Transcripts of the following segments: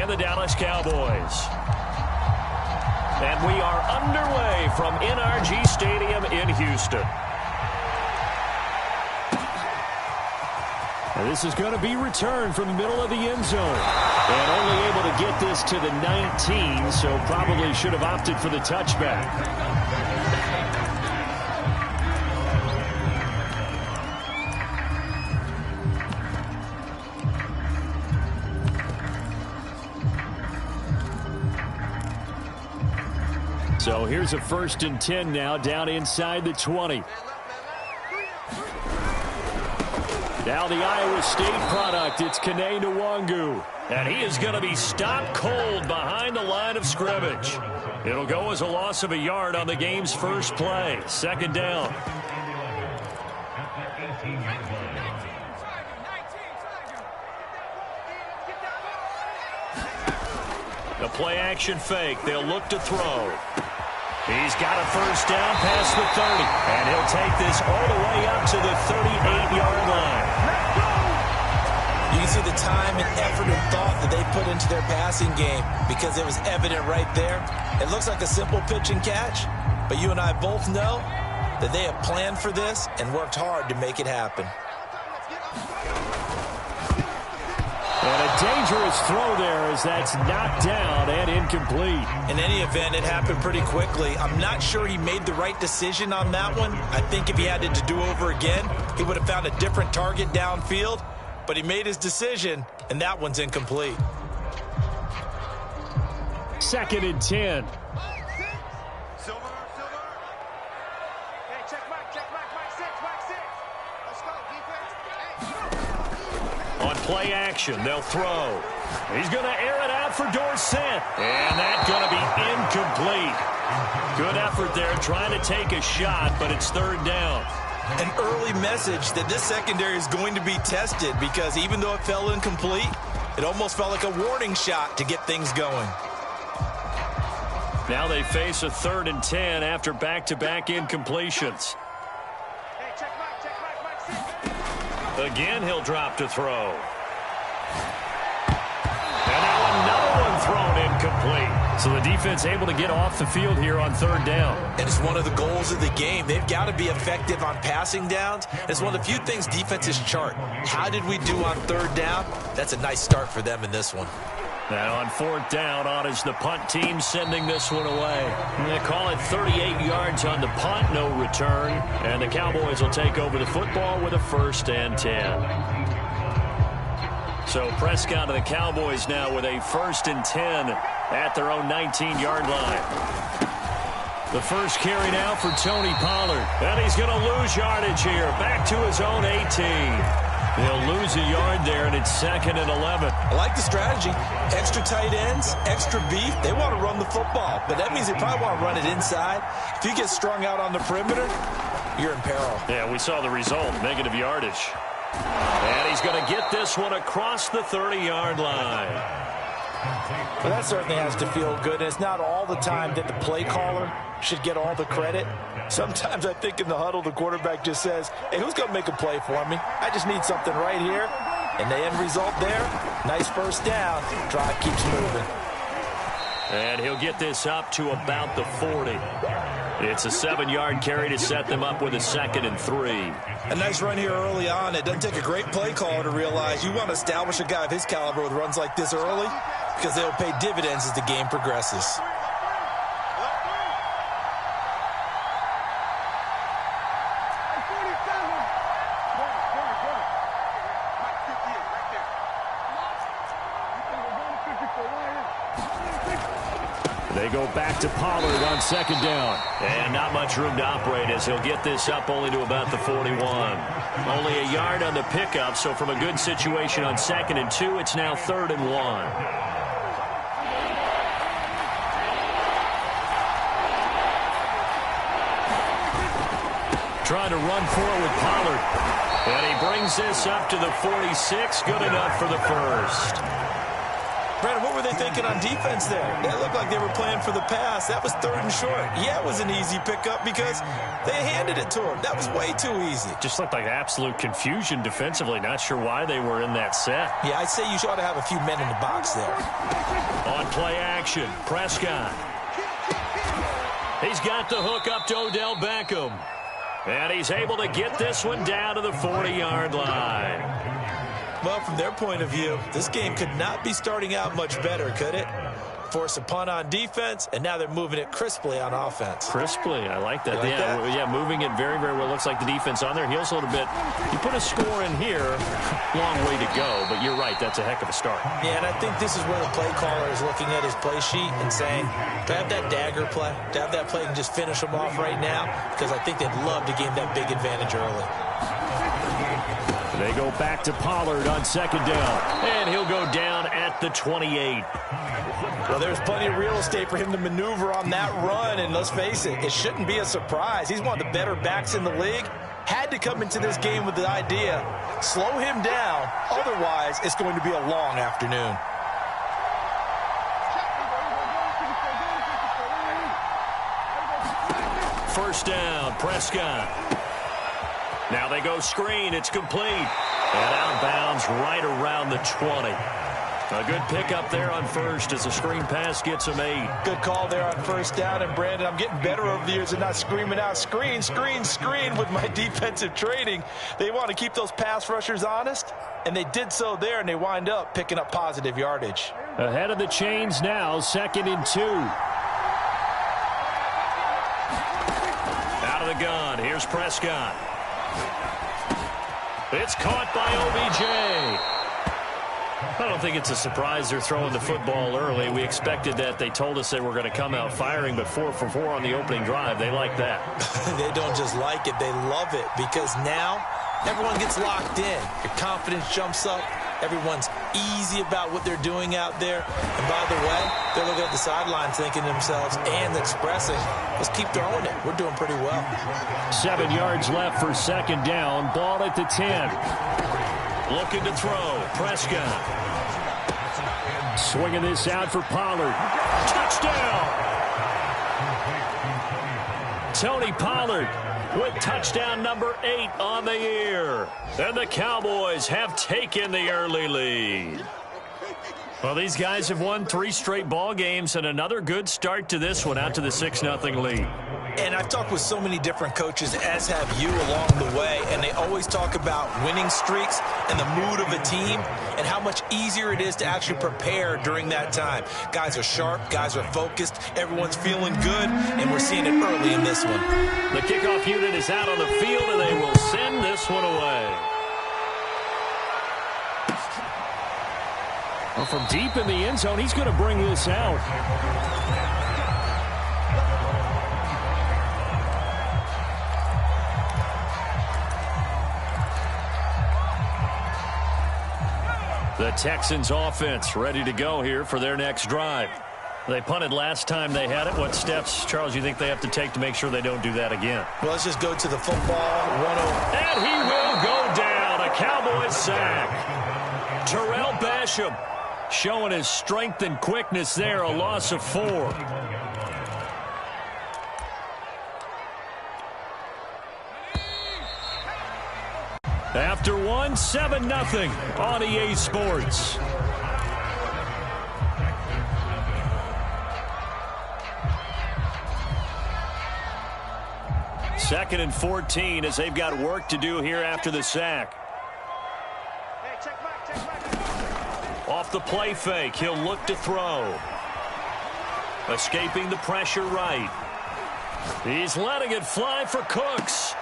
and the Dallas Cowboys. And we are underway from NRG Stadium in Houston. And this is going to be returned from the middle of the end zone. And only able to get this to the 19, so probably should have opted for the touchback. So here's a 1st and 10 now, down inside the 20. Now the Iowa State product, it's Kene Nwangu. And he is going to be stopped cold behind the line of scrimmage. It'll go as a loss of a yard on the game's first play. 2nd down. The play action fake. They'll look to throw. He's got a 1st down past the 30. And he'll take this all the way up to the 38-yard line. You can see the time and effort and thought that they put into their passing game because it was evident right there. It looks like a simple pitch and catch, but you and I both know that they have planned for this and worked hard to make it happen. And a dangerous throw there as that's knocked down and incomplete. In any event, it happened pretty quickly. I'm not sure he made the right decision on that one. I think if he had it to do over again, he would have found a different target downfield. But he made his decision, and that one's incomplete. 2nd and 10. On play action, they'll throw. He's going to air it out for Dorsett. And that's going to be incomplete. Good effort there trying to take a shot, but it's 3rd down. An early message that this secondary is going to be tested because even though it fell incomplete, it almost felt like a warning shot to get things going. Now they face a 3rd and 10 after back-to-back incompletions. Again, he'll drop to throw. And now another one thrown incomplete. So the defense able to get off the field here on 3rd down. And it's one of the goals of the game. They've got to be effective on passing downs. It's one of the few things defenses chart. How did we do on 3rd down? That's a nice start for them in this one. And on 4th down, on is the punt team sending this one away. And they call it 38 yards on the punt, no return. And the Cowboys will take over the football with a 1st and 10. So Prescott and the Cowboys now with a 1st and 10 at their own 19-yard line. The first carry now for Tony Pollard. And he's going to lose yardage here. Back to his own 18. They'll lose a yard there, and it's 2nd and 11. I like the strategy. Extra tight ends, extra beef. They want to run the football, but that means they probably want to run it inside. If you get strung out on the perimeter, you're in peril. Yeah, we saw the result, negative yardage. And he's going to get this one across the 30-yard line. Well, that certainly has to feel good. And it's not all the time that the play caller should get all the credit. Sometimes I think in the huddle, the quarterback just says, hey, who's going to make a play for me? I just need something right here. And the end result there, nice 1st down. Drive keeps moving. And he'll get this up to about the 40. It's a 7-yard carry to set them up with a 2nd and 3. A nice run here early on. It doesn't take a great play caller to realize you want to establish a guy of his caliber with runs like this early because they'll pay dividends as the game progresses. They go back to Pollard on 2nd down. And not much room to operate as he'll get this up only to about the 41. Only a yard on the pickup, so from a good situation on 2nd and 2, it's now 3rd and 1. Trying to run for it with Pollard. And he brings this up to the 46. Good enough for the 1st. Brandon, what were they thinking on defense there? They looked like they were playing for the pass. That was 3rd and short. Yeah, it was an easy pickup because they handed it to him. That was way too easy. Just looked like absolute confusion defensively. Not sure why they were in that set. Yeah, I'd say you ought to have a few men in the box there. On play action, Prescott. He's got the hook up to Odell Beckham. And he's able to get this one down to the 40-yard line. Well, from their point of view, this game could not be starting out much better, could it? Force a punt on defense, and now they're moving it crisply on offense. Crisply, I like that. Like that? Yeah, moving it very, very well. Looks like the defense on their heels a little bit. You put a score in here, long way to go, but you're right, that's a heck of a start. Yeah, and I think this is where the play caller is looking at his play sheet and saying, do I have that dagger play? Do I have that play and just finish them off right now? Because I think they'd love to gain that big advantage early. They go back to Pollard on 2nd down, and he'll go down at the 28. Well, there's plenty of real estate for him to maneuver on that run, and let's face it, it shouldn't be a surprise. He's one of the better backs in the league. Had to come into this game with the idea, slow him down, otherwise it's going to be a long afternoon. First down, Prescott. Now they go screen. It's complete. And outbounds right around the 20. A good pickup there on first as the screen pass gets him 8. Good call there on first down. And, Brandon, I'm getting better over the years and not screaming out screen, screen, screen with my defensive training. They want to keep those pass rushers honest, and they did so there, and they wind up picking up positive yardage. Ahead of the chains now, 2nd and 2. Out of the gun. Here's Prescott. It's caught by OBJ. I don't think it's a surprise they're throwing the football early. We expected that. They told us they were going to come out firing, but 4 for 4 on the opening drive. They like that. They don't just like it. They love it because now everyone gets locked in. Your confidence jumps up. Everyone's easy about what they're doing out there. And by the way, they're looking at the sidelines thinking to themselves and expressing, let's keep throwing it. We're doing pretty well. 7 yards left for 2nd down. Ball at the 10. Looking to throw. Prescott. Swinging this out for Pollard. Touchdown! Tony Pollard with touchdown number 8 on the year. And the Cowboys have taken the early lead. Well, these guys have won 3 straight ball games and another good start to this one out to the 6-0 lead. And I've talked with so many different coaches, as have you along the way, and they always talk about winning streaks and the mood of a team and how much easier it is to actually prepare during that time. Guys are sharp, guys are focused, everyone's feeling good, and we're seeing it early in this one. The kickoff unit is out on the field, and they will send this one away. Well, from deep in the end zone, he's going to bring this out. The Texans offense ready to go here for their next drive. They punted last time they had it. What steps, Charles, you think they have to take to make sure they don't do that again? Well, let's just go to the football. And he will go down. A Cowboys sack. Terrell Basham showing his strength and quickness there. A loss of 4. After 1, 7-0 on EA Sports. Second and 14 as they've got work to do here after the sack. Off the play fake, he'll look to throw. Escaping the pressure right. He's letting it fly for Cooks.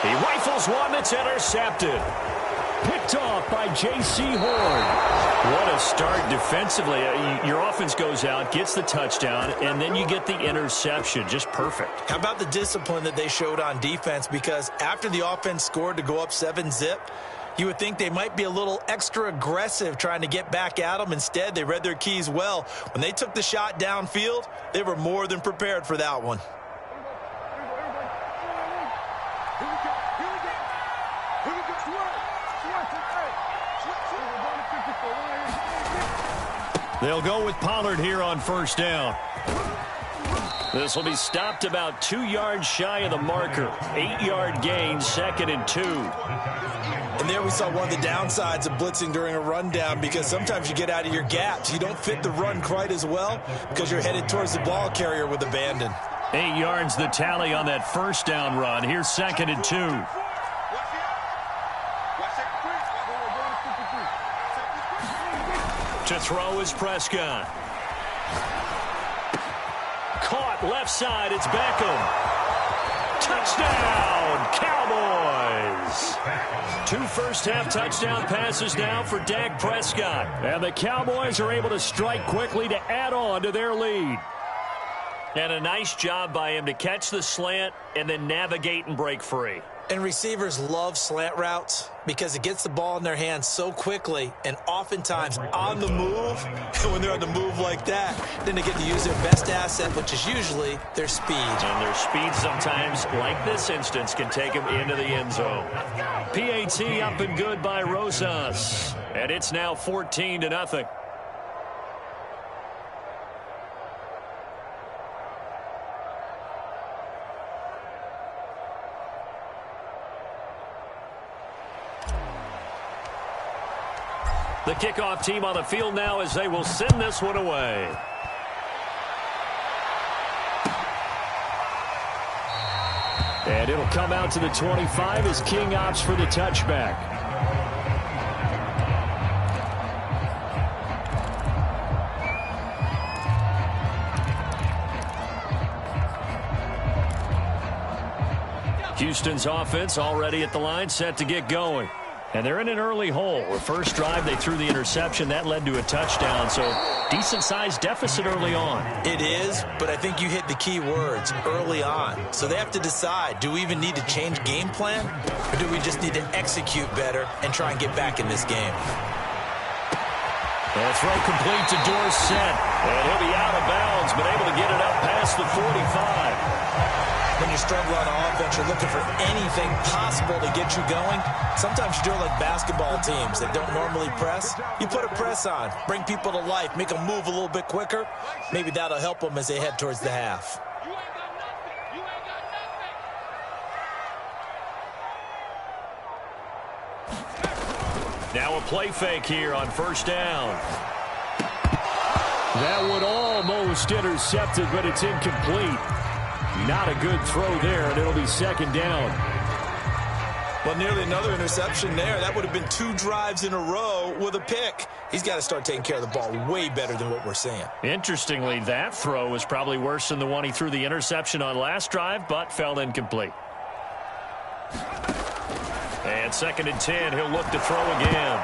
He rifles one that's intercepted. Picked off by J.C. Horn. What a start defensively. Your offense goes out, gets the touchdown, and then you get the interception. Just perfect. How about the discipline that they showed on defense? Because after the offense scored to go up 7-zip, you would think they might be a little extra aggressive trying to get back at them. Instead, they read their keys well. When they took the shot downfield, they were more than prepared for that one. They'll go with Pollard here on first down. This will be stopped about 2 yards shy of the marker. 8-yard gain, 2nd and 2. And there we saw one of the downsides of blitzing during a rundown, because sometimes you get out of your gaps. You don't fit the run quite as well because you're headed towards the ball carrier with abandon. 8 yards the tally on that first down run. Here's 2nd and 2. To throw is Prescott. Caught left side. It's Beckham. Touchdown, Cowboys. 2 first-half touchdown passes now for Dak Prescott. And the Cowboys are able to strike quickly to add on to their lead. And a nice job by him to catch the slant and then navigate and break free. And receivers love slant routes because it gets the ball in their hands so quickly and oftentimes on the move. And when they're on the move like that, then they get to use their best asset, which is usually their speed. And their speed sometimes, like this instance, can take them into the end zone. PAT up and good by Rosas. And it's now 14-0. The kickoff team on the field now as they will send this one away. And it'll come out to the 25 as King opts for the touchback. Houston's offense already at the line, set to get going. And they're in an early hole. The first drive, they threw the interception. That led to a touchdown, so decent-sized deficit early on. It is, but I think you hit the key words, early on. So they have to decide, do we even need to change game plan, or do we just need to execute better and try and get back in this game? And a throw complete to Dorsett. And he'll be out of bounds, but able to get it up past the 45. When you struggle on offense, you're looking for anything possible to get you going. Sometimes you do it like basketball teams that don't normally press. You put a press on, bring people to life, make them move a little bit quicker. Maybe that'll help them as they head towards the half. Now a play fake here on first down. That one almost intercepted, but it's incomplete. Not a good throw there, and it'll be second down. Well, nearly another interception there. That would have been 2 drives in a row with a pick. He's got to start taking care of the ball way better than what we're seeing. Interestingly, that throw was probably worse than the one he threw the interception on last drive, but fell incomplete. And 2nd and 10, he'll look to throw again.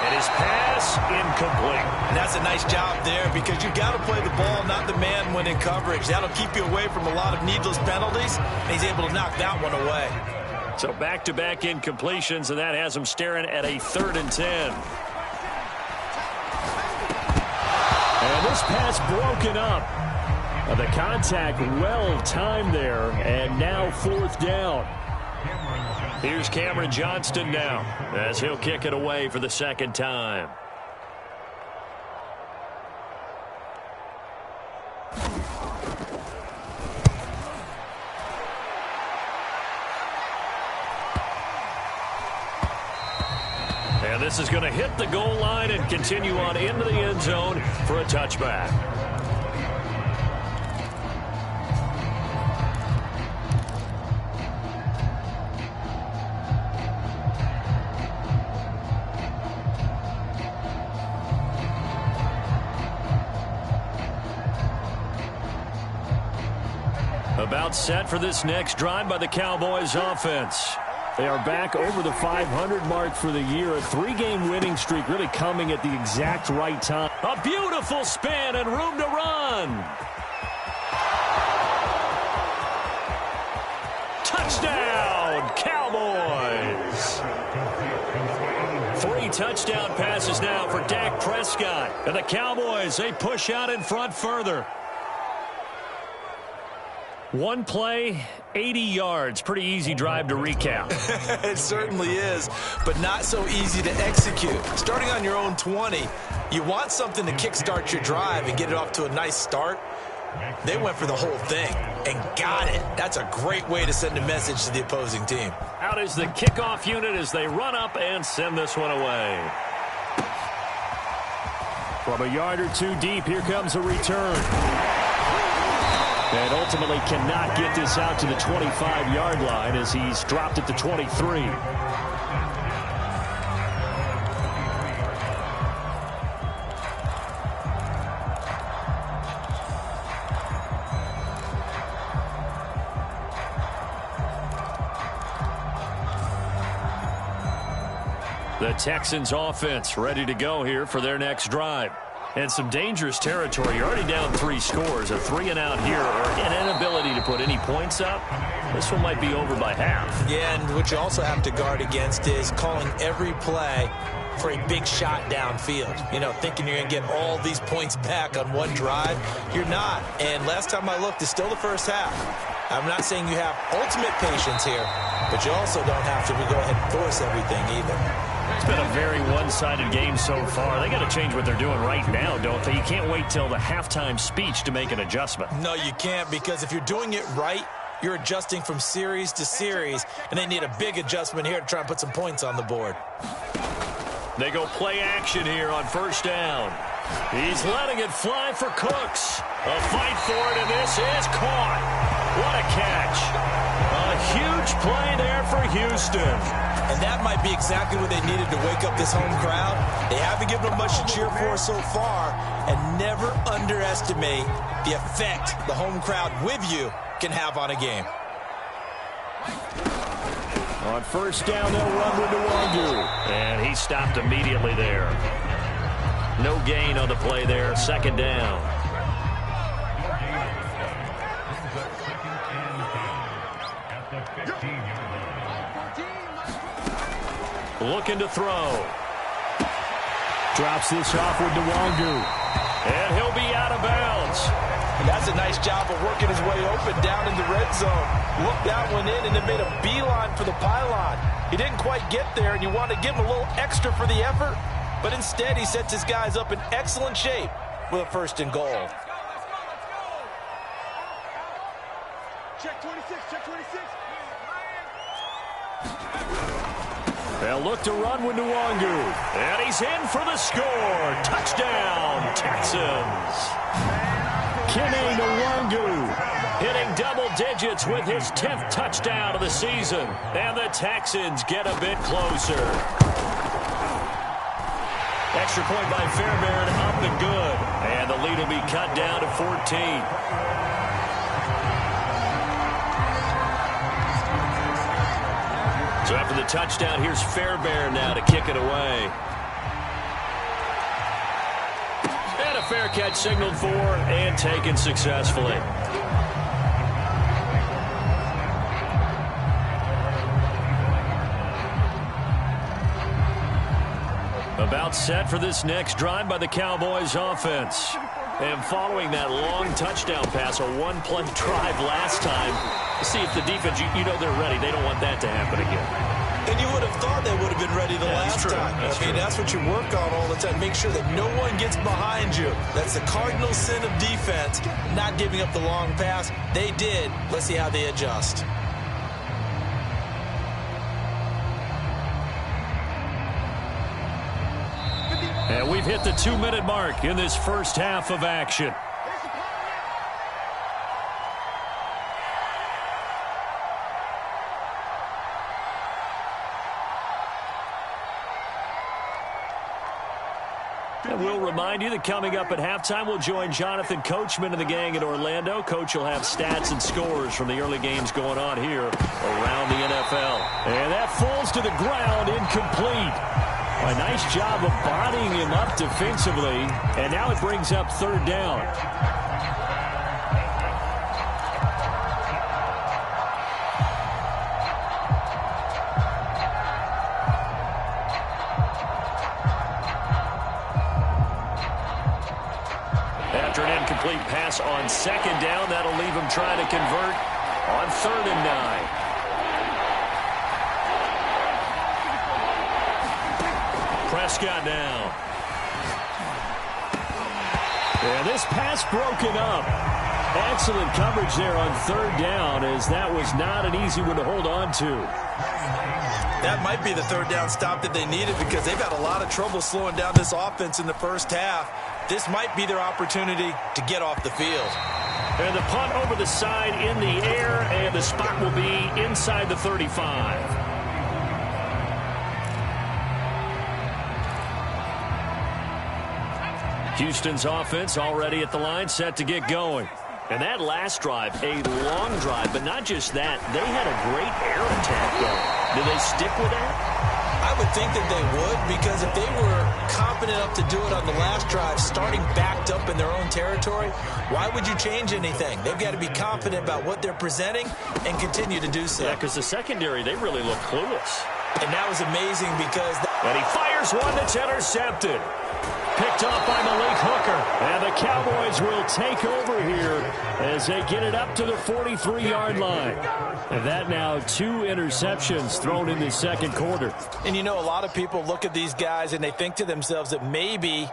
And his pass, incomplete. And that's a nice job there because you've got to play the ball, not the man when in coverage. That'll keep you away from a lot of needless penalties, and he's able to knock that one away. So back-to-back incompletions, and that has him staring at a 3rd and 10. And this pass broken up. The contact well-timed there, and now 4th down. Here's Cameron Johnston now as he'll kick it away for the 2nd time. And this is going to hit the goal line and continue on into the end zone for a touchback. About set for this next drive by the Cowboys offense. They are back over the 500 mark for the year. A 3-game winning streak really coming at the exact right time. A beautiful spin and room to run. Touchdown, Cowboys. 3 touchdown passes now for Dak Prescott. And the Cowboys, they push out in front further. One play, 80 yards. Pretty easy drive to recap. It certainly is, but not so easy to execute. Starting on your own 20, you want something to kickstart your drive and get it off to a nice start. They went for the whole thing and got it. That's a great way to send a message to the opposing team. Out is the kickoff unit as they run up and send this one away. From a yard or two deep, here comes a return. And ultimately cannot get this out to the 25-yard line as he's dropped at the 23. The Texans offense ready to go here for their next drive. And some dangerous territory. You're already down 3 scores. A 3-and-out here or an inability to put any points up. This one might be over by half. Yeah, and what you also have to guard against is calling every play for a big shot downfield. You know, thinking you're going to get all these points back on one drive. You're not. And last time I looked, it's still the first half. I'm not saying you have ultimate patience here, but you also don't have to go ahead and force everything either. It's been a very one-sided game so far. They got to change what they're doing right now, don't they? You can't wait till the halftime speech to make an adjustment. No, you can't, because if you're doing it right, you're adjusting from series to series, and they need a big adjustment here to try and put some points on the board. They go play action here on first down. He's letting it fly for Cooks. A fight for it, and this is caught. What a catch. A huge play there for Houston. And that might be exactly what they needed to wake up this home crowd. They haven't given them much to cheer for so far, and never underestimate the effect the home crowd with you can have on a game. On first down, they'll run with Nwangu. And he stopped immediately there. No gain on the play there. Second down. Looking to throw. Drops this off with Nwangu. And he'll be out of bounds. And that's a nice job of working his way open down in the red zone. Looked that one in and then made a beeline for the pylon. He didn't quite get there, and you want to give him a little extra for the effort. But instead, he sets his guys up in excellent shape with a first and goal. Check 26, check 26. They'll look to run with Nwangu. And he's in for the score. Touchdown, Texans. Kene Nwangu hitting double digits with his 10th touchdown of the season. And the Texans get a bit closer. Extra point by Fairbairn, up and good. And the lead will be cut down to 14. So after the touchdown, here's Fairbairn now to kick it away. And a fair catch signaled for and taken successfully. About set for this next drive by the Cowboys offense. And following that long touchdown pass, a one-play drive last time, see if the defense, you know they're ready. They don't want that to happen again. And you would have thought they would have been ready the last time. I mean, that's what you work on all the time. Make sure that no one gets behind you. That's the cardinal sin of defense, not giving up the long pass. They did. Let's see how they adjust. And we've hit the 2-minute mark in this first half of action. And we'll remind you that coming up at halftime, we'll join Jonathan Coachman and the gang in Orlando. Coach will have stats and scores from the early games going on here around the NFL. And that falls to the ground, incomplete. A nice job of bodying him up defensively, and now it brings up third down. After an incomplete pass on second down. That'll leave him trying to convert on 3rd and 9. Prescott now. And this pass broken up. Excellent coverage there on 3rd down, as that was not an easy one to hold on to. That might be the 3rd down stop that they needed, because they've had a lot of trouble slowing down this offense in the first half. This might be their opportunity to get off the field. And the punt over the side in the air, and the spot will be inside the 35. Houston's offense already at the line, set to get going. And that last drive, a long drive, but not just that. They had a great air attack going. Do they stick with that? I would think that they would, because if they were confident enough to do it on the last drive, starting backed up in their own territory, why would you change anything? They've got to be confident about what they're presenting and continue to do so. Yeah, because the secondary, they really look clueless. And that was amazing because... And he fires one that's intercepted. Picked off by Malik Hooker. And the Cowboys will take over here as they get it up to the 43-yard line. And that now 2 interceptions thrown in the second quarter. And you know, a lot of people look at these guys and they think to themselves that maybe,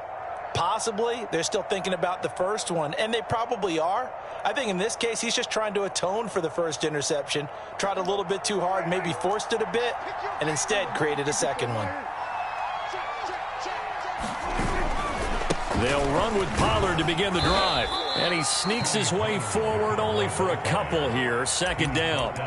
possibly, they're still thinking about the first one. And they probably are. I think in this case, he's just trying to atone for the first interception. Tried a little bit too hard, maybe forced it a bit, and instead created a second one. They'll run with Pollard to begin the drive. And he sneaks his way forward only for a couple here. 2nd down.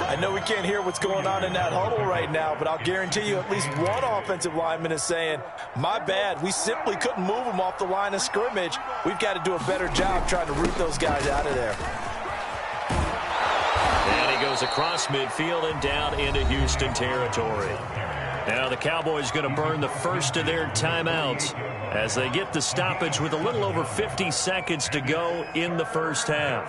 I know we can't hear what's going on in that huddle right now, but I'll guarantee you at least one offensive lineman is saying, my bad, we simply couldn't move them off the line of scrimmage. We've got to do a better job trying to root those guys out of there. And he goes across midfield and down into Houston territory. Now the Cowboys going to burn the first of their timeouts as they get the stoppage with a little over 50 seconds to go in the first half.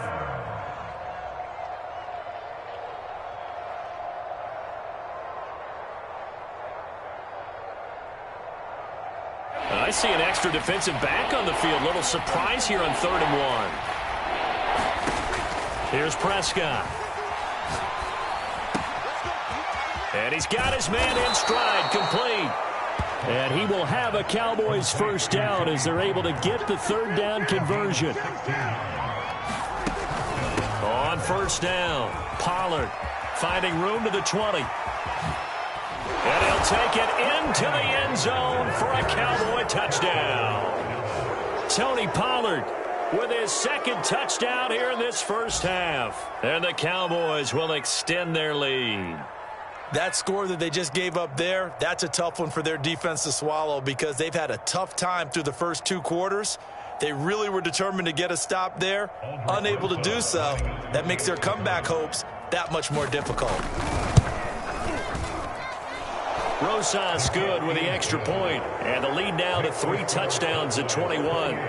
I see an extra defensive back on the field. Little surprise here on 3rd and 1. Here's Prescott. And he's got his man in stride, complete. And he will have a Cowboys first down as they're able to get the 3rd down conversion. On 1st down, Pollard finding room to the 20. And he'll take it into the end zone for a Cowboy touchdown. Tony Pollard with his 2nd touchdown here in this first half. And the Cowboys will extend their lead. That score that they just gave up there, that's a tough one for their defense to swallow, because they've had a tough time through the first 2 quarters. They really were determined to get a stop there, unable to do so. That makes their comeback hopes that much more difficult. Rosas good with the extra point, and the lead now to 3 touchdowns at 21.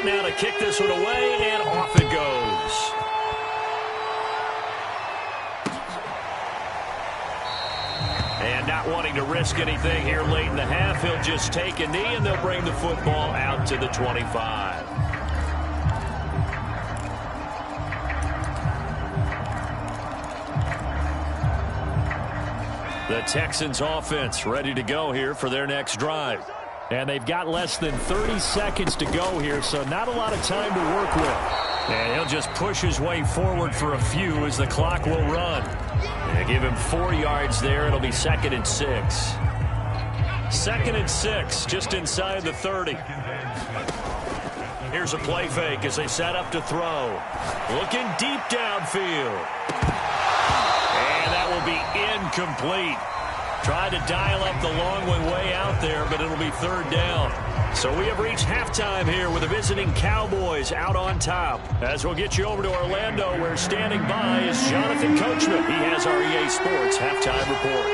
Now to kick this one away, and off it goes. And not wanting to risk anything here late in the half, he'll just take a knee, and they'll bring the football out to the 25. The Texans offense ready to go here for their next drive. And they've got less than 30 seconds to go here, so not a lot of time to work with. And he'll just push his way forward for a few as the clock will run. And give him 4 yards there. It'll be 2nd and 6. 2nd and 6, just inside the 30. Here's a play fake as they set up to throw. Looking deep downfield. And that will be incomplete. Tried to dial up the long one way out there, but it'll be 3rd down. So we have reached halftime here with the visiting Cowboys out on top. As we'll get you over to Orlando, where standing by is Jonathan Coachman. He has our EA Sports halftime report.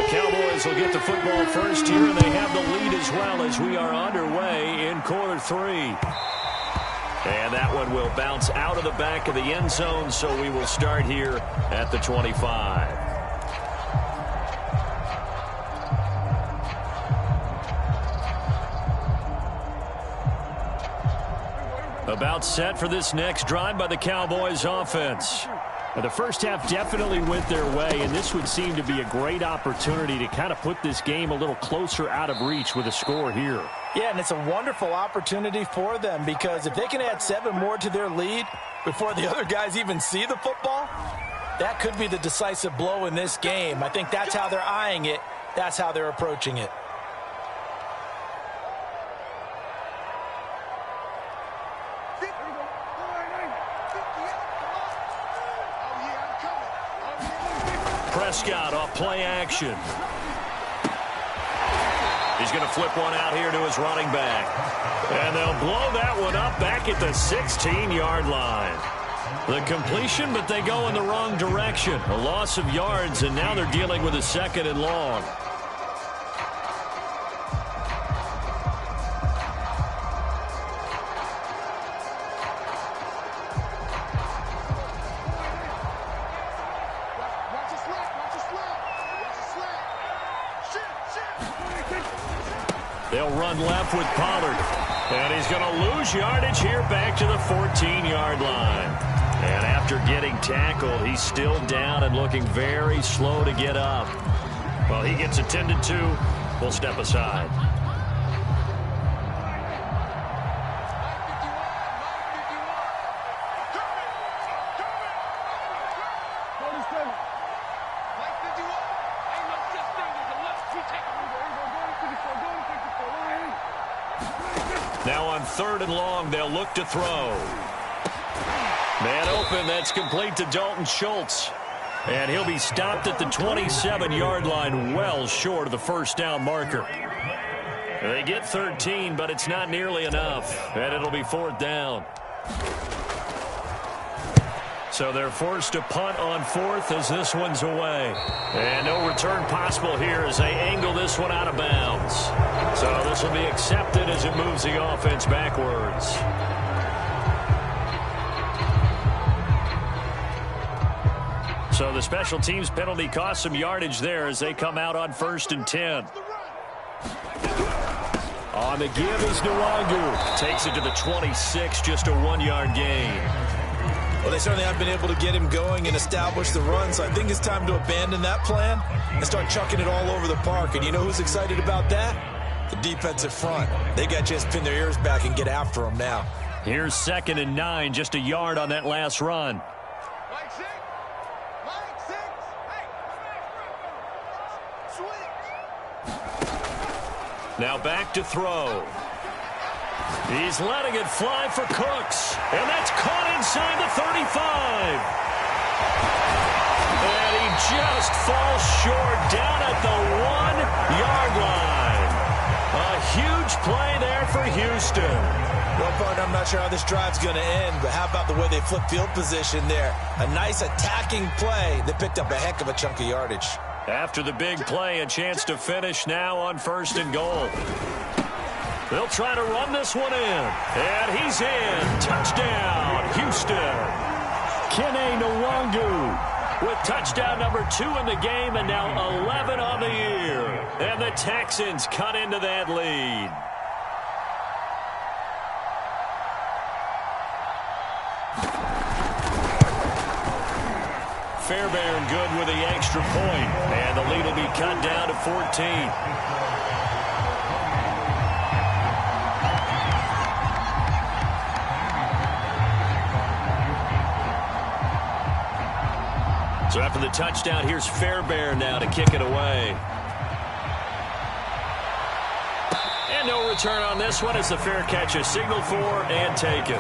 Cowboys will get the football first here, and they have the lead as well as we are underway in quarter 3. And that one will bounce out of the back of the end zone, so we will start here at the 25. About set for this next drive by the Cowboys offense. The first half definitely went their way, and this would seem to be a great opportunity to kind of put this game a little closer out of reach with a score here. Yeah, and it's a wonderful opportunity for them because if they can add 7 more to their lead before the other guys even see the football, that could be the decisive blow in this game. I think that's how they're eyeing it. That's how they're approaching it. Prescott off play action. He's going to flip one out here to his running back. And they'll blow that one up back at the 16-yard line. The completion, but they go in the wrong direction. A loss of yards, and now they're dealing with a 2nd and long. They'll run left with Pollard. And he's going to lose yardage here back to the 14-yard line. And after getting tackled, he's still down and looking very slow to get up. Well, he gets attended to. We'll step aside. Now on 3rd and long, they'll look to throw. Man open, that's complete to Dalton Schultz. And he'll be stopped at the 27-yard line, well short of the first down marker. They get 13, but it's not nearly enough. And it'll be 4th down. So they're forced to punt on 4th as this one's away. And no return possible here as they angle this one out of bounds. So this will be accepted as it moves the offense backwards. So the special teams penalty cost some yardage there as they come out on 1st and 10. On the give is Nwangu. Takes it to the 26, just a 1-yard gain. Well, they certainly haven't been able to get him going and establish the run, so I think it's time to abandon that plan and start chucking it all over the park. And you know who's excited about that? The defensive front. They got to just pin their ears back and get after him now. Here's 2nd and 9, just a yard on that last run. Now back to throw. He's letting it fly for Cooks. And that's caught inside the 35. And he just falls short down at the 1-yard line. A huge play there for Houston. Well, partner, I'm not sure how this drive's going to end, but how about the way they flip field position there? A nice attacking play that picked up a heck of a chunk of yardage. After the big play, a chance to finish now on 1st and goal. They'll try to run this one in. And he's in. Touchdown, Houston. Kene Nwangu with touchdown number 2 in the game and now 11 on the year. And the Texans cut into that lead. Fairbairn good with the extra point. And the lead will be cut down to 14. So after the touchdown, here's Fairbairn now to kick it away. And no return on this one as the fair catch is signaled for and taken.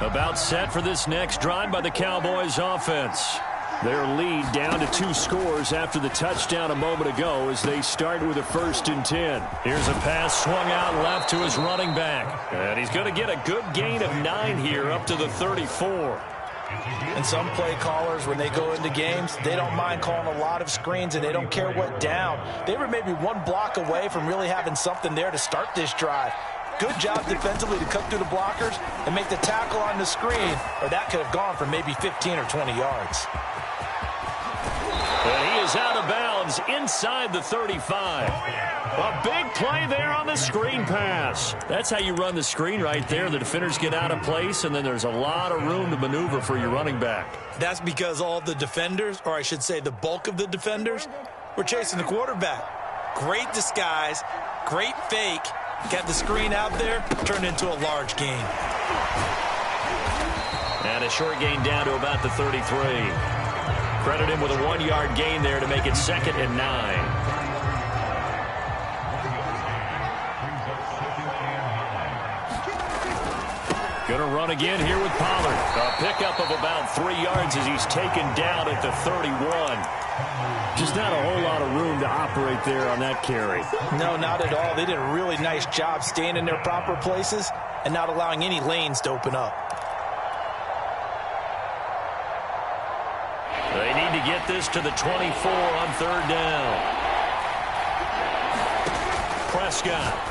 About set for this next drive by the Cowboys offense. Their lead down to 2 scores after the touchdown a moment ago as they start with a 1st and 10. Here's a pass swung out left to his running back. And he's going to get a good gain of 9 here up to the 34. And some play callers, when they go into games, they don't mind calling a lot of screens, and they don't care what down. They were maybe 1 block away from really having something there to start this drive. Good job defensively to cut through the blockers and make the tackle on the screen, or that could have gone for maybe 15 or 20 yards. And he is out of bounds inside the 35. A big play there on the screen pass. That's how you run the screen right there. The defenders get out of place, and then there's a lot of room to maneuver for your running back. That's because all the defenders, or I should say the bulk of the defenders, were chasing the quarterback. Great disguise, great fake. Got the screen out there, turned into a large gain. And a short gain down to about the 33. Credit him with a 1-yard gain there to make it 2nd and 9. Going to run again here with Pollard. A pickup of about 3 yards as he's taken down at the 31. Just not a whole lot of room to operate there on that carry. No, not at all. They did a really nice job staying in their proper places and not allowing any lanes to open up. They need to get this to the 24 on 3rd down. Prescott.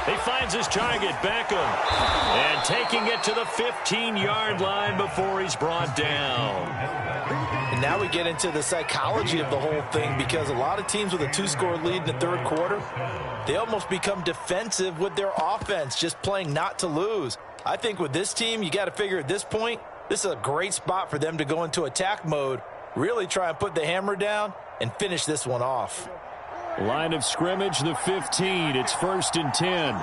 He finds his target, Beckham. And taking it to the 15-yard line before he's brought down. And now we get into the psychology of the whole thing, because a lot of teams with a 2-score lead in the 3rd quarter, they almost become defensive with their offense, just playing not to lose. I think with this team, you got to figure at this point, this is a great spot for them to go into attack mode, really try and put the hammer down and finish this one off. Line of scrimmage, the 15. It's 1st and 10.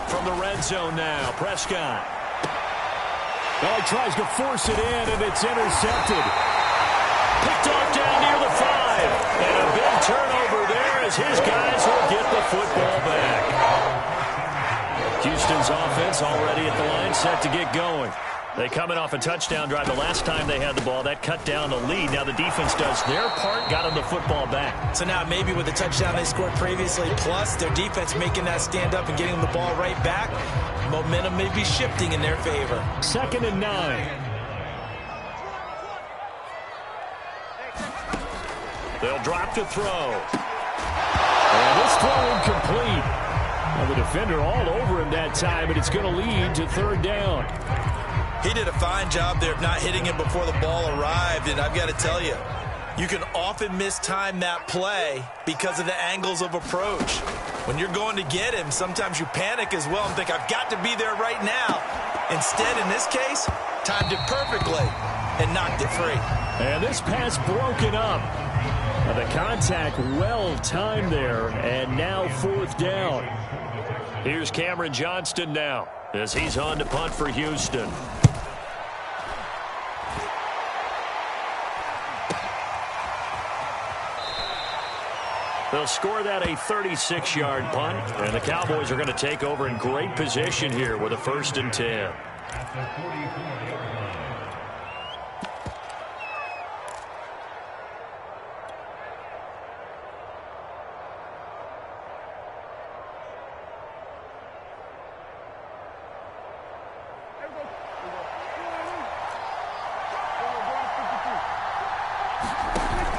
From the red zone now, Prescott. Well, he tries to force it in, and it's intercepted. Picked off down near the 5. And a big turnover there as his guys will get the football back. Houston's offense already at the line, set to get going. They come in off a touchdown drive. The last time they had the ball, that cut down the lead. Now the defense does their part, got them the football back. So now maybe with the touchdown they scored previously, plus their defense making that stand up and getting them the ball right back, momentum may be shifting in their favor. 2nd and 9. They'll drop to throw. And this throw incomplete. Well, the defender all over him that time, but it's going to lead to 3rd down. He did a fine job there of not hitting him before the ball arrived, and I've got to tell you, you can often mistime that play because of the angles of approach. When you're going to get him, sometimes you panic as well and think, I've got to be there right now. Instead, in this case, timed it perfectly and knocked it free. And this pass broken up. The contact well timed there, and now 4th down. Here's Cameron Johnston now as he's on to punt for Houston. They'll score that a 36-yard punt, and the Cowboys are going to take over in great position here with a 1st and 10.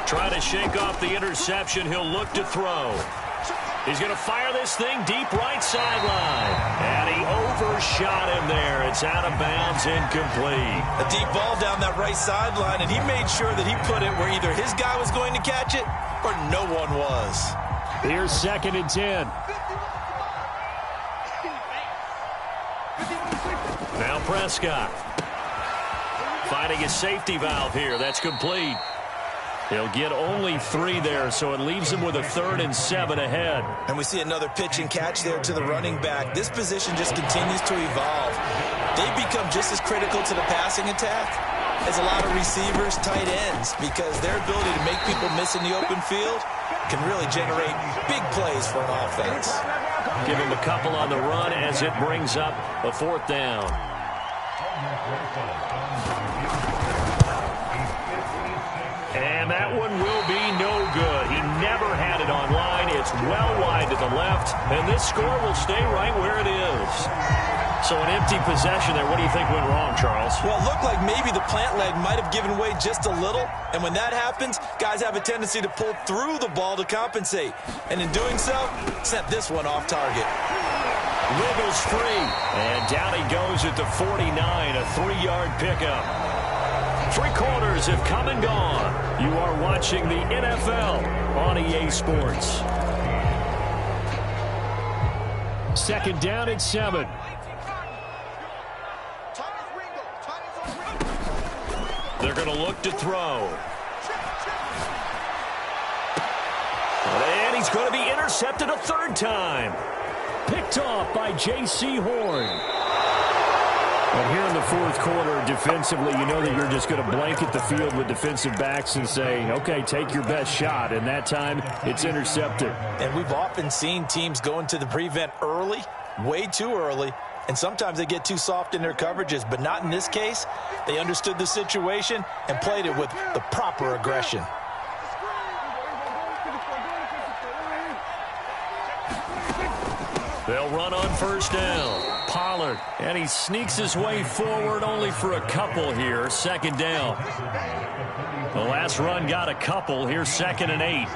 Trying to shake off the interception. He'll look to throw. He's going to fire this thing deep right sideline. And he overshot him there. It's out of bounds, incomplete. A deep ball down that right sideline, and he made sure that he put it where either his guy was going to catch it or no one was. Here's 2nd and 10. Now Prescott. Finding his safety valve here. That's complete. He'll get only 3 there, so it leaves him with a 3rd and 7 ahead. And we see another pitch and catch there to the running back. This position just continues to evolve. They become just as critical to the passing attack as a lot of receivers, tight ends, because their ability to make people miss in the open field can really generate big plays for an offense. Give him a couple on the run as it brings up a 4th down. And that one will be no good. He never had it online. It's well wide to the left, and this score will stay right where it is. So an empty possession there. What do you think went wrong, Charles? Well, it looked like maybe the plant leg might have given way just a little, and when that happens, guys have a tendency to pull through the ball to compensate. And in doing so, sent this one off target. Wiggles free, and down he goes at the 49, a 3-yard pickup. 3 quarters have come and gone. You are watching the NFL on EA Sports. Second down at 7. They're going to look to throw. And he's going to be intercepted a 3rd time. Picked off by J.C. Horn. And here in the 4th quarter, defensively, you know that you're just going to blanket the field with defensive backs and say, okay, take your best shot. And that time, it's intercepted. And we've often seen teams go into the prevent early, way too early, and sometimes they get too soft in their coverages, but not in this case. They understood the situation and played it with the proper aggression. They'll run on 1st down. Pollard, and he sneaks his way forward only for a couple here. 2nd down. The last run got a couple. Here's 2nd and 8.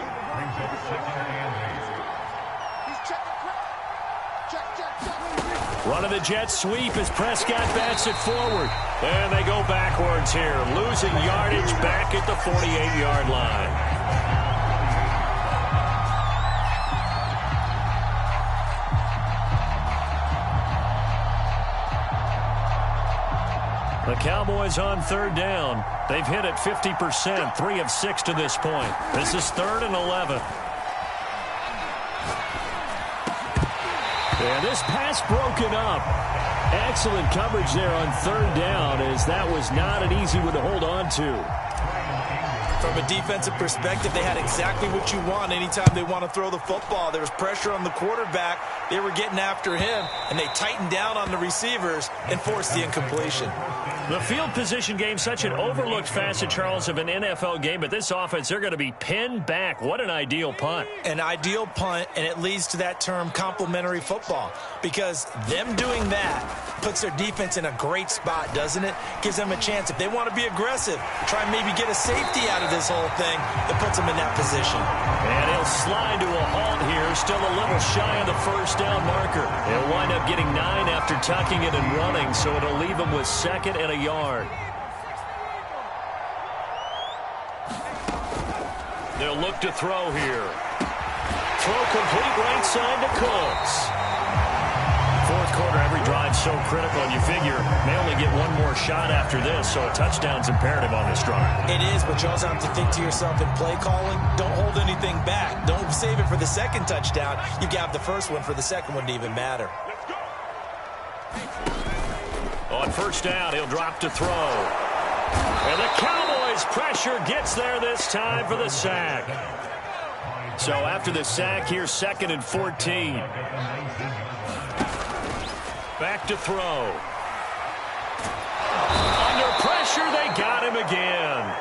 Running the jet sweep as Prescott bats it forward. And they go backwards here, losing yardage back at the 48-yard line. The Cowboys on 3rd down. They've hit it 50%, 3 of 6 to this point. This is 3rd and 11. And this pass broken up. Excellent coverage there on 3rd down, as that was not an easy one to hold on to. From a defensive perspective, they had exactly what you want anytime they want to throw the football. There was pressure on the quarterback. They were getting after him, and they tightened down on the receivers and forced the incompletion. The field position game, such an overlooked facet, Charles, of an NFL game. But this offense, they're going to be pinned back. What an ideal punt. An ideal punt, and it leads to that term complementary football. Because them doing that puts their defense in a great spot, doesn't it? Gives them a chance. If they want to be aggressive, try and maybe get a safety out of this whole thing, it puts them in that position. And he'll slide to a halt here, still a little shy of the 1st down marker. He'll wind up getting 9 after tucking it and running, so it'll leave him with 2nd and a yard. They'll look to throw here. Throw complete right side to Cooks. 4th quarter, every drive so critical. You figure they only get one more shot after this, so a touchdown's imperative on this drive. It is, but you also have to think to yourself in play calling, don't hold anything back. Don't save it for the 2nd touchdown. You got the 1st one for the 2nd one to even matter. On 1st down, he'll drop to throw. And the Cowboys' pressure gets there this time for the sack. So after the sack, here's 2nd and 14. Back to throw. Under pressure, they got him again.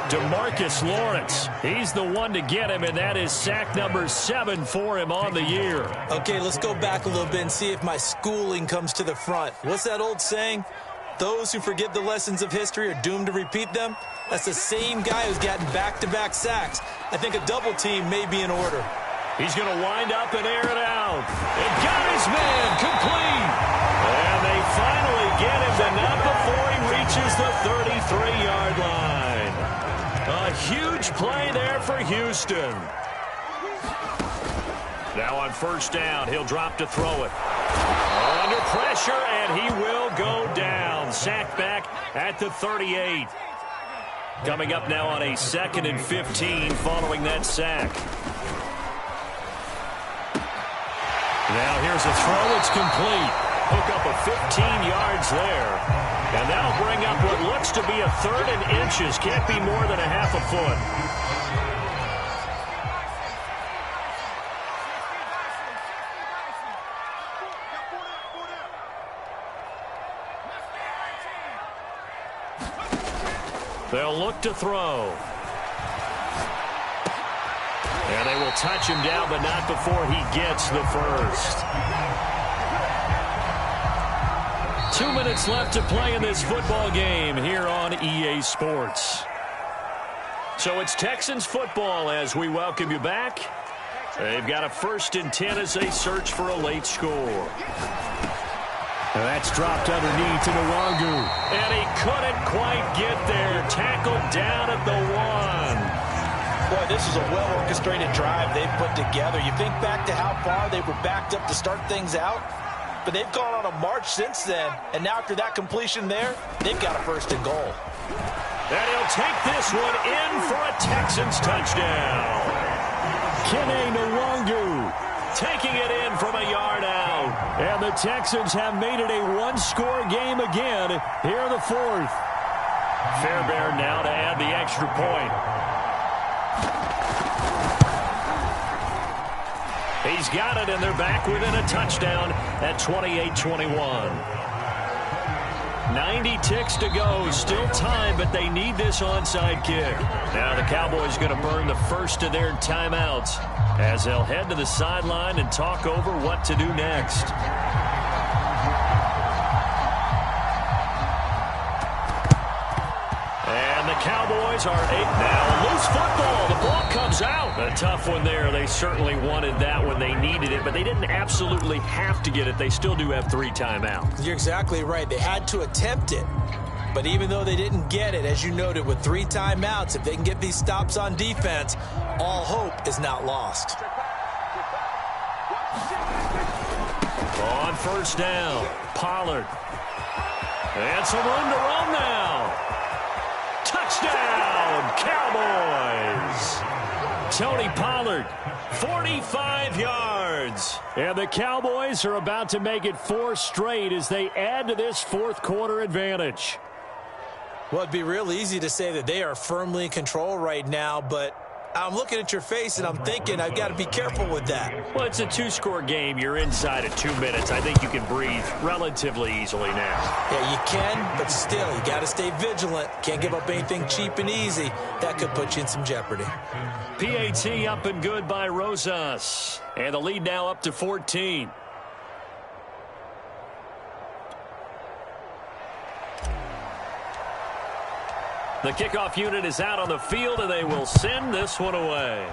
DeMarcus Lawrence, he's the one to get him, and that is sack number 7 for him on the year. Okay, let's go back a little bit and see if my schooling comes to the front. What's that old saying? Those who forget the lessons of history are doomed to repeat them. That's the same guy who's gotten back-to-back sacks. I think a double team may be in order. He's going to wind up and air it out. And got his man complete. And they finally get him to not before he reaches the 33-yard line. A huge play there for Houston. Now on 1st down, he'll drop to throw it. Under pressure, and he will go down. Sacked back at the 38. Coming up now on a 2nd and 15 following that sack. Now here's a throw. It's complete. Hook up of 15 yards there. And that'll bring up what looks to be a 3rd and inches. Can't be more than a half a foot. They'll look to throw. And they will touch him down, but not before he gets the first. 2 minutes left to play in this football game here on EA Sports. So it's Texans football as we welcome you back. They've got a 1st and 10 as they search for a late score. And that's dropped underneath to Nwangu. And he couldn't quite get there. Tackled down at the 1. Boy, this is a well-orchestrated drive they've put together. You think back to how far they were backed up to start things out, but they've gone on a march since then. And now after that completion there, they've got a 1st and goal. And he'll take this one in for a Texans touchdown. Kene Nwangu taking it in from a yard out. And the Texans have made it a one-score game again here in the 4th. Fairbairn now to add the extra point. He's got it, and they're back within a touchdown at 28-21. 90 ticks to go. Still time, but they need this onside kick. Now the Cowboys going to burn the first of their timeouts as they'll head to the sideline and talk over what to do next. And the Cowboys are now loose football. The ball comes out. A tough one there. They certainly wanted that when they needed it, but they didn't absolutely have to get it. They still do have 3 timeouts. You're exactly right. They had to attempt it. But even though they didn't get it, as you noted, with 3 timeouts, if they can get these stops on defense, all hope is not lost. On 1st down, Pollard. And some room to run now. Touchdown, Cowboys. Tony Pollard, 45 yards. And the Cowboys are about to make it 4 straight as they add to this 4th quarter advantage. Well, it'd be real easy to say that they are firmly in control right now, but I'm looking at your face and I'm thinking I've got to be careful with that. Well, it's a 2-score game. You're inside at 2 minutes. I think you can breathe relatively easily now. Yeah, you can, but still, you got to stay vigilant. Can't give up anything cheap and easy. That could put you in some jeopardy. PAT up and good by Rosas. And the lead now up to 14. The kickoff unit is out on the field, and they will send this one away.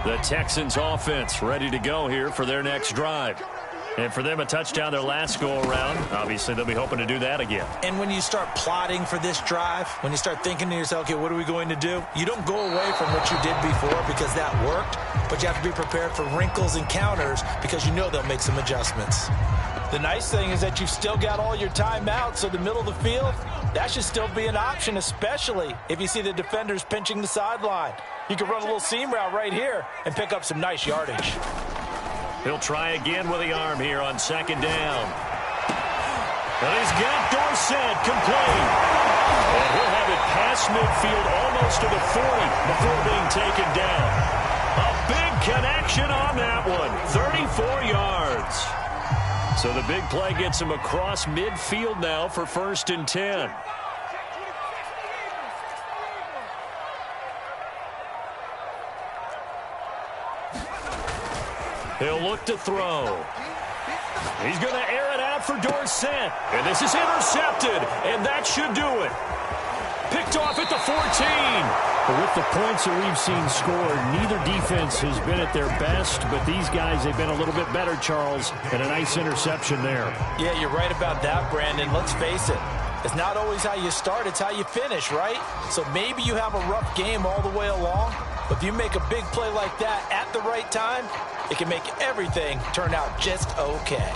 The Texans offense ready to go here for their next drive. And for them, a touchdown their last go-around. Obviously, they'll be hoping to do that again. And when you start plotting for this drive, when you start thinking to yourself, okay, what are we going to do? You don't go away from what you did before because that worked, but you have to be prepared for wrinkles and counters because you know they'll make some adjustments. The nice thing is that you've still got all your timeouts, so the middle of the field, that should still be an option, especially if you see the defenders pinching the sideline. You can run a little seam route right here and pick up some nice yardage. He'll try again with the arm here on 2nd down. And he's got Dorsett complete. And he'll have it past midfield almost to the 40 before being taken down. A big connection on that one. 34 yards. So the big play gets him across midfield now for 1st and 10. He'll look to throw. He's going to air it out for Dorsett. And this is intercepted. And that should do it. Picked off at the 14. But with the points that we've seen scored, neither defense has been at their best. But these guys, they've been a little bit better, Charles. And a nice interception there. Yeah, you're right about that, Brandon. Let's face it. It's not always how you start, it's how you finish, right? So maybe you have a rough game all the way along. But if you make a big play like that at the right time, it can make everything turn out just okay.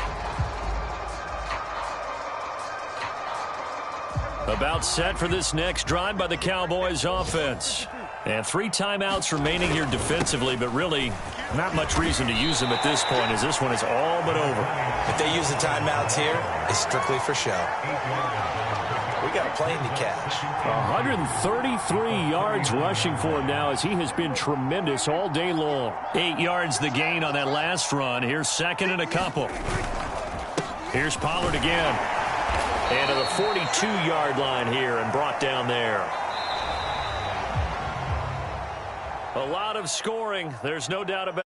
About set for this next drive by the Cowboys offense. And 3 timeouts remaining here defensively, but really not much reason to use them at this point as this one is all but over. If they use the timeouts here, it's strictly for show. got a plane to catch. 133 yards rushing for him now as he has been tremendous all day long. 8 yards the gain on that last run. Here's second and a couple. Here's Pollard again. And to the 42-yard line here and brought down there. A lot of scoring. There's no doubt about it.